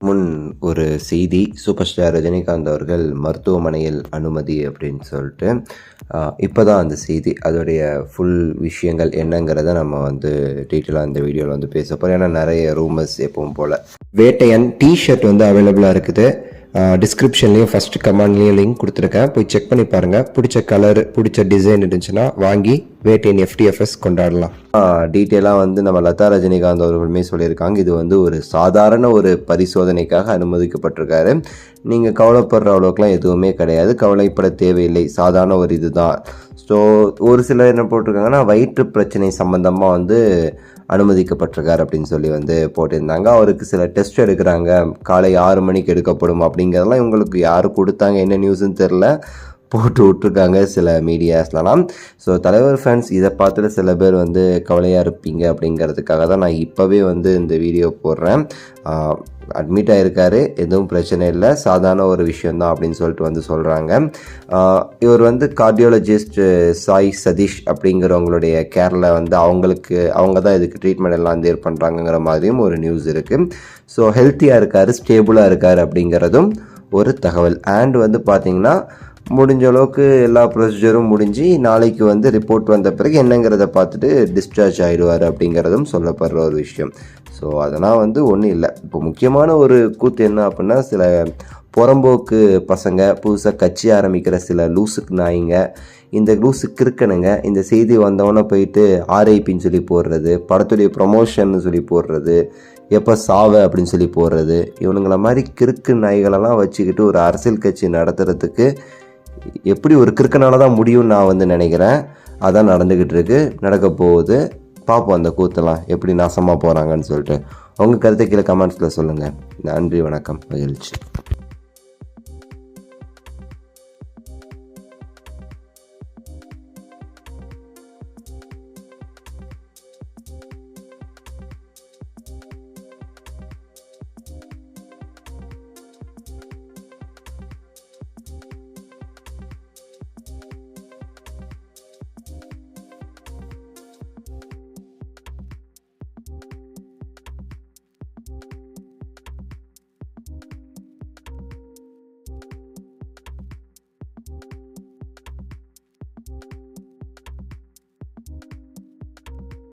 முன் ஒரு செய்தி, சூப்பர் ஸ்டார் ரஜினிகாந்த் அவர்கள் மருத்துவமனையில் அனுமதி அப்படின்னு சொல்லிட்டு இப்போ தான் அந்த செய்தி, அதோடைய ஃபுல் விஷயங்கள் என்னங்கிறத நம்ம வந்து டீட்டெயிலாக இந்த வீடியோவில் வந்து பேச போகிறோம். ஏன்னா நிறைய ரூமர்ஸ் எப்பவும் போல். வேட்டையன் டிஷர்ட் வந்து அவைலபிளாக இருக்குது. டிஸ்கிரிப்ஷன்லேயும் ஃபஸ்ட்டு கமெண்ட்லேயும் லிங்க் கொடுத்துருக்கேன், போய் செக் பண்ணி பாருங்கள். பிடிச்ச கலர் பிடிச்ச டிசைன் இருந்துச்சுன்னா வாங்கி வேட்டையன் FTFS கொண்டாடலாம். டீட்டெயிலாக வந்து நம்ம லதா ரஜினிகாந்த் அவர்களுமே சொல்லியிருக்காங்க, இது வந்து ஒரு சாதாரண ஒரு பரிசோதனைக்காக அனுமதிக்கப்பட்டிருக்காரு. நீங்கள் கவலைப்படுற அளவுக்குலாம் எதுவுமே கிடையாது, கவலைப்பட தேவையில்லை, சாதாரண ஒரு இது தான். ஸோ ஒரு சிலர் என்ன போட்டிருக்காங்கன்னா வயிற்று பிரச்சனை சம்மந்தமாக வந்து அனுமதிக்கப்பட்டிருக்கார் அப்படின்னு சொல்லி வந்து போட்டிருந்தாங்க. அவருக்கு சில டெஸ்ட் எடுக்கிறாங்க, காலை 6 மணிக்கு எடுக்கப்படும் அப்படிங்கிறதெல்லாம் இவங்களுக்கு யார் கொடுத்தாங்க, என்ன நியூஸ்ன்னு தெரில, போட்டு விட்ருக்காங்க சில மீடியாஸ்லாம். ஸோ தலைவர் ஃபேன்ஸ் இதை பார்த்துட்டு சில பேர் வந்து கவலையாக இருப்பீங்க அப்படிங்கிறதுக்காக தான் நான் இப்போவே வந்து இந்த வீடியோ போடுறேன். அட்மிட் ஆகிருக்காரு, எதுவும் பிரச்சனை இல்லை, சாதாரண ஒரு விஷயந்தான் அப்படின்னு சொல்லிட்டு வந்து சொல்கிறாங்க. இவர் வந்து கார்டியாலஜிஸ்ட் சாய் சதீஷ் அப்படிங்கிறவங்களுடைய கேரில் வந்து அவங்க தான் இதுக்கு ட்ரீட்மெண்ட் எல்லாம் தேர் பண்ணுறாங்கங்கிற மாதிரியும் ஒரு நியூஸ் இருக்குது. ஸோ ஹெல்த்தியாக இருக்கார், ஸ்டேபிளாக இருக்கார் அப்படிங்கிறதும் ஒரு தகவல். அண்ட் வந்து பார்த்திங்கன்னா முடிஞ்ச அளவுக்கு எல்லா ப்ரொசீஜரும் முடிஞ்சு நாளைக்கு வந்து ரிப்போர்ட் வந்த பிறகு என்னங்கிறத பார்த்துட்டு டிஸ்சார்ஜ் ஆகிடுவார் அப்படிங்கிறதும் சொல்லப்படுற ஒரு விஷயம். ஸோ அதெல்லாம் வந்து ஒன்றும் இல்லை. இப்போ முக்கியமான ஒரு கூத்து என்ன அப்படின்னா, சில புறம்போக்கு பசங்க, புதுசாக கட்சி ஆரம்பிக்கிற சில லூசுக்கு நாய்ங்க, இந்த லூசுக்கு இருக்கணுங்க, இந்த செய்தி வந்தவொன்னே போயிட்டு RIPன்னு சொல்லி போடுறது, படத்துடைய ப்ரொமோஷன்னு சொல்லி போடுறது, எப்போ சாவ அப்படின்னு சொல்லி போடுறது, இவனுங்களை மாதிரி கிறுக்கு நாய்களெல்லாம் வச்சுக்கிட்டு ஒரு அரசியல் கட்சி நடத்துறதுக்கு எப்படி ஒரு கிறுக்கனால தான் முடியும்னு நான் வந்து நினைக்கிறேன். அதான் நடந்துக்கிட்டு இருக்கு, நடக்க போகுது. பார்ப்போம் அந்த கூத்தெல்லாம் எப்படி நாசமாக போகிறாங்கன்னு சொல்லிட்டு. உங்கள் கருத்தை கீழே கமெண்ட்ஸில் சொல்லுங்கள். நன்றி, வணக்கம், மகிழ்ச்சி.